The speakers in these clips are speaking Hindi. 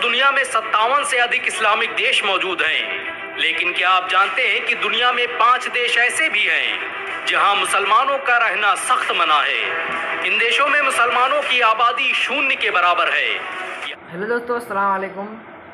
दुनिया में 57 से अधिक इस्लामिक देश मौजूद हैं, लेकिन क्या आप जानते हैं कि दुनिया में 5 देश ऐसे भी हैं जहां मुसलमानों का रहना सख्त मना है। इन देशों में मुसलमानों की आबादी 0 के बराबर है। हेलो दोस्तों, अस्सलाम वालेकुम।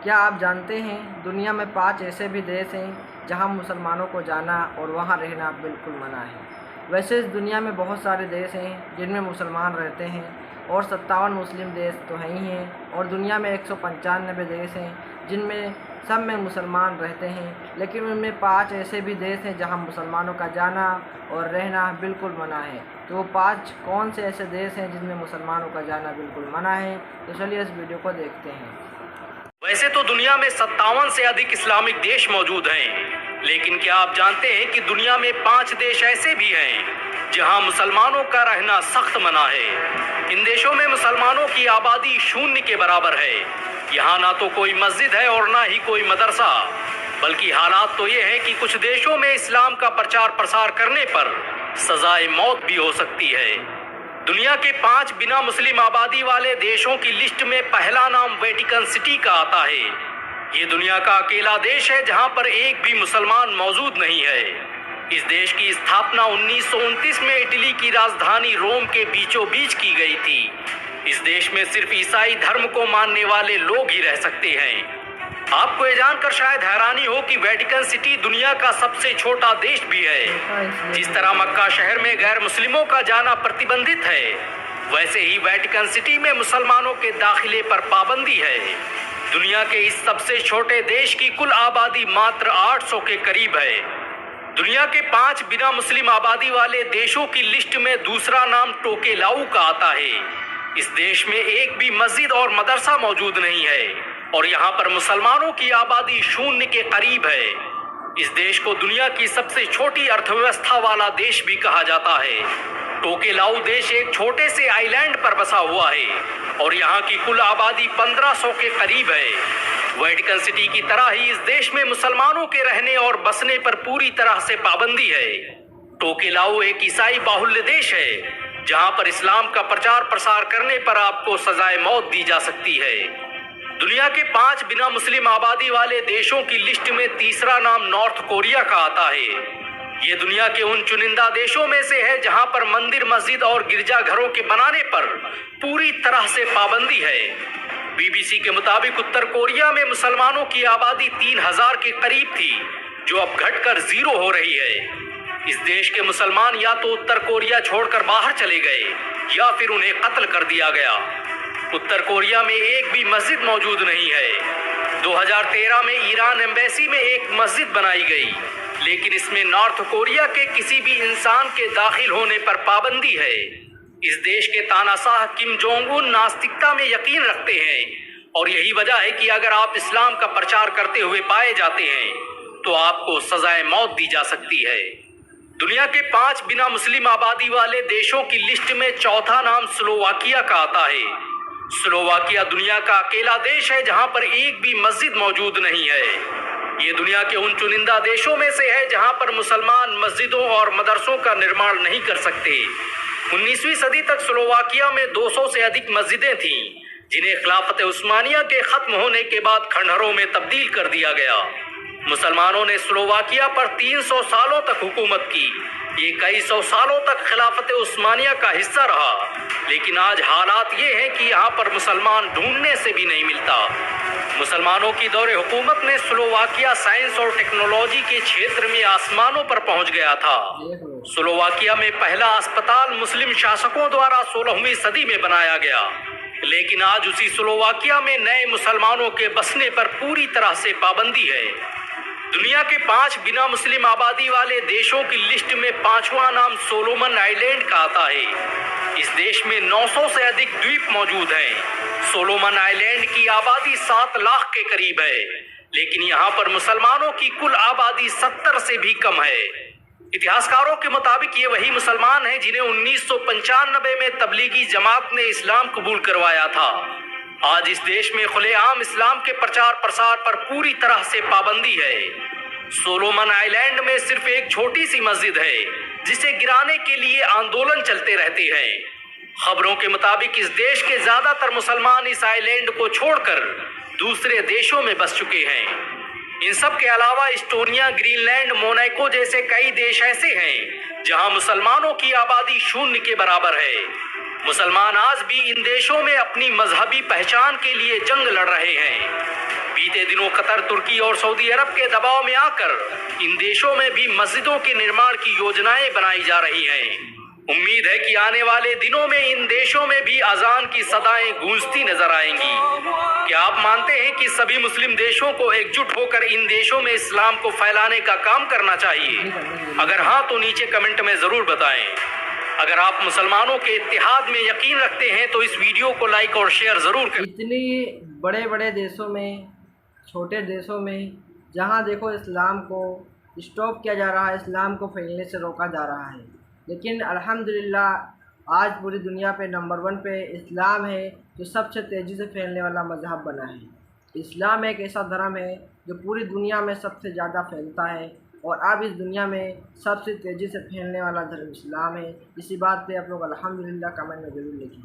क्या आप जानते हैं दुनिया में 5 ऐसे भी देश हैं जहां मुसलमानों को जाना और वहां रहना बिल्कुल मना है। वैसे इस दुनिया में बहुत सारे देश हैं जिनमें मुसलमान रहते हैं और 57 मुस्लिम देश तो हैं ही हैं, और दुनिया में 195 देश हैं जिनमें सब में मुसलमान रहते हैं, लेकिन उनमें 5 ऐसे भी देश हैं जहां मुसलमानों का जाना और रहना बिल्कुल मना है। तो वो 5 कौन से ऐसे देश हैं जिनमें मुसलमानों का जाना बिल्कुल मना है? तो चलिए इस वीडियो को देखते हैं। वैसे तो दुनिया में 57 से अधिक इस्लामिक देश मौजूद हैं, लेकिन क्या आप जानते हैं कि दुनिया में 5 देश ऐसे भी हैं जहां मुसलमानों का रहना सख्त मना है। इन देशों में मुसलमानों की आबादी 0 के बराबर है। यहाँ ना तो कोई मस्जिद है और ना ही कोई मदरसा, बल्कि हालात तो ये हैं कि कुछ देशों में इस्लाम का प्रचार प्रसार करने पर सजाए मौत भी हो सकती है। दुनिया के 5 बिना मुस्लिम आबादी वाले देशों की लिस्ट में पहला नाम वेटिकन सिटी का आता है। ये दुनिया का अकेला देश है जहां पर एक भी मुसलमान मौजूद नहीं है। इस देश की स्थापना 1929 में इटली की राजधानी रोम के बीचों बीच की गई थी। इस देश में सिर्फ ईसाई धर्म को मानने वाले लोग ही रह सकते हैं। आपको ये जानकर शायद हैरानी हो कि वेटिकन सिटी दुनिया का सबसे छोटा देश भी है। जिस तरह मक्का शहर में गैर मुस्लिमों का जाना प्रतिबंधित है, वैसे ही वेटिकन सिटी में मुसलमानों के दाखिले पर पाबंदी है। दुनिया के इस सबसे छोटे देश की कुल आबादी मात्र 800 के करीब है। दुनिया के 5 बिना मुस्लिम आबादी वाले देशों की लिस्ट में दूसरा नाम टोकेलाऊ का आता है। इस देश में एक भी मस्जिद और मदरसा मौजूद नहीं है और यहाँ पर मुसलमानों की आबादी 0 के करीब है। इस देश को दुनिया की सबसे छोटी अर्थव्यवस्था वाला देश भी कहा जाता है। टोकेलाऊ देश एक छोटे से आइलैंड पर बसा हुआ है और यहाँ की कुल आबादी 1500 के करीब है। वेटिकन सिटी की तरह ही इस देश में मुसलमानों के रहने और बसने पर पूरी तरह से पाबंदी है। टोकेलाऊ एक ईसाई बाहुल्य देश है जहां पर इस्लाम का प्रचार प्रसार करने पर आपको सजाए मौत दी जा सकती है। दुनिया के 5 बिना मुस्लिम आबादी वाले देशों की लिस्ट में तीसरा नाम नॉर्थ कोरिया का आता है। ये दुनिया के उन चुनिंदा देशों में से है जहां पर मंदिर, मस्जिद और गिरजाघरों के बनाने पर पूरी तरह से पाबंदी है। बीबीसी के मुताबिक उत्तर कोरिया में मुसलमानों की आबादी 3000 के करीब थी, जो अब घटकर 0 हो रही है। इस देश के मुसलमान या तो उत्तर कोरिया छोड़कर बाहर चले गए या फिर उन्हें कत्ल कर दिया गया। उत्तर कोरिया में एक भी मस्जिद मौजूद नहीं है। 2013 में ईरान एम्बेसी में एक मस्जिद बनाई गई, लेकिन इसमें नॉर्थ कोरिया के किसी भी इंसान के दाखिल होने पर पाबंदी है। इस देश के तानाशाह किम जोंग उन नास्तिकता में यकीन रखते हैं और यही वजह है कि अगर आप इस्लाम का प्रचार करते हुए पाए जाते हैं तो आपको सजाए मौत दी जा सकती है। दुनिया के 5 बिना मुस्लिम आबादी वाले देशों की लिस्ट में चौथा नाम स्लोवाकिया का आता है। स्लोवाकिया दुनिया का अकेला देश है जहां पर एक भी मस्जिद मौजूद नहीं है। ये दुनिया के उन चुनिंदा देशों में से है जहां पर मुसलमान मस्जिदों और मदरसों का निर्माण नहीं कर सकते। 19वीं सदी तक स्लोवाकिया में 200 से अधिक मस्जिदें थीं, जिन्हें खिलाफत उस्मानिया के खत्म होने के बाद खंडहरों में तब्दील कर दिया गया। मुसलमानों ने स्लोवाकिया पर 300 सालों तक हुकूमत की। ये कई सौ सालों तक खिलाफत उस्मानिया का हिस्सा रहा, लेकिन आज हालात ये हैं कि यहाँ पर मुसलमान ढूंढने से भी नहीं मिलता। मुसलमानों की दौरे हुकूमत में स्लोवाकिया साइंस और टेक्नोलॉजी के क्षेत्र में आसमानों पर पहुंच गया था। स्लोवाकिया में पहला अस्पताल मुस्लिम शासकों द्वारा 16वीं सदी में बनाया गया, लेकिन आज उसी स्लोवाकिया में नए मुसलमानों के बसने पर पूरी तरह से पाबंदी है। दुनिया के 5 बिना मुस्लिम आबादी वाले देशों की लिस्ट में 5वां नाम सोलोमन आइलैंड का आता है। इस देश में 900 से अधिक द्वीप मौजूद हैं। सोलोमन आइलैंड की आबादी 7 लाख के करीब है, लेकिन यहाँ पर मुसलमानों की कुल आबादी 70 से भी कम है। इतिहासकारों के मुताबिक ये वही मुसलमान हैं जिन्हें 1995 में तबलीगी जमात ने इस्लाम कबूल करवाया था। आज इस देश में खुलेआम इस्लाम के प्रचार प्रसार पर पूरी तरह से पाबंदी है। सोलोमन आइलैंड में सिर्फ एक छोटी सी मस्जिद है जिसे गिराने के लिए आंदोलन चलते रहते हैं। खबरों के मुताबिक इस देश के ज्यादातर मुसलमान इस आइलैंड को छोड़कर दूसरे देशों में बस चुके हैं। इन सब के अलावा इस्टोनिया, ग्रीनलैंड, मोनाको जैसे कई देश ऐसे हैं जहां मुसलमानों की आबादी शून्य के बराबर है। मुसलमान आज भी इन देशों में अपनी मजहबी पहचान के लिए जंग लड़ रहे हैं। बीते दिनों कतर, तुर्की और सऊदी अरब के दबाव में आकर इन देशों में भी मस्जिदों के निर्माण की योजनाएं बनाई जा रही हैं। उम्मीद है कि आने वाले दिनों में इन देशों में भी अजान की सदाएं गूंजती नजर आएंगी। क्या आप मानते हैं कि सभी मुस्लिम देशों को एकजुट होकर इन देशों में इस्लाम को फैलाने का काम करना चाहिए? अगर हाँ तो नीचे कमेंट में जरूर बताएं। अगर आप मुसलमानों के इत्तेहाद में यकीन रखते हैं तो इस वीडियो को लाइक और शेयर जरूर करें। इतनी बड़े बड़े देशों में, छोटे देशों में, जहाँ देखो इस्लाम को स्टॉप किया जा रहा है, इस्लाम को फैलने से रोका जा रहा है, लेकिन अल्हम्दुलिल्लाह आज पूरी दुनिया पे नंबर 1 पे इस्लाम है जो सबसे तेज़ी से फैलने वाला मज़हब बना है। इस्लाम एक ऐसा धर्म है जो पूरी दुनिया में सबसे ज़्यादा फैलता है और अब इस दुनिया में सबसे तेज़ी से फैलने वाला धर्म इस्लाम है। इसी बात पे आप लोग अल्हम्दुलिल्लाह कमेंट में ज़रूर लिखें।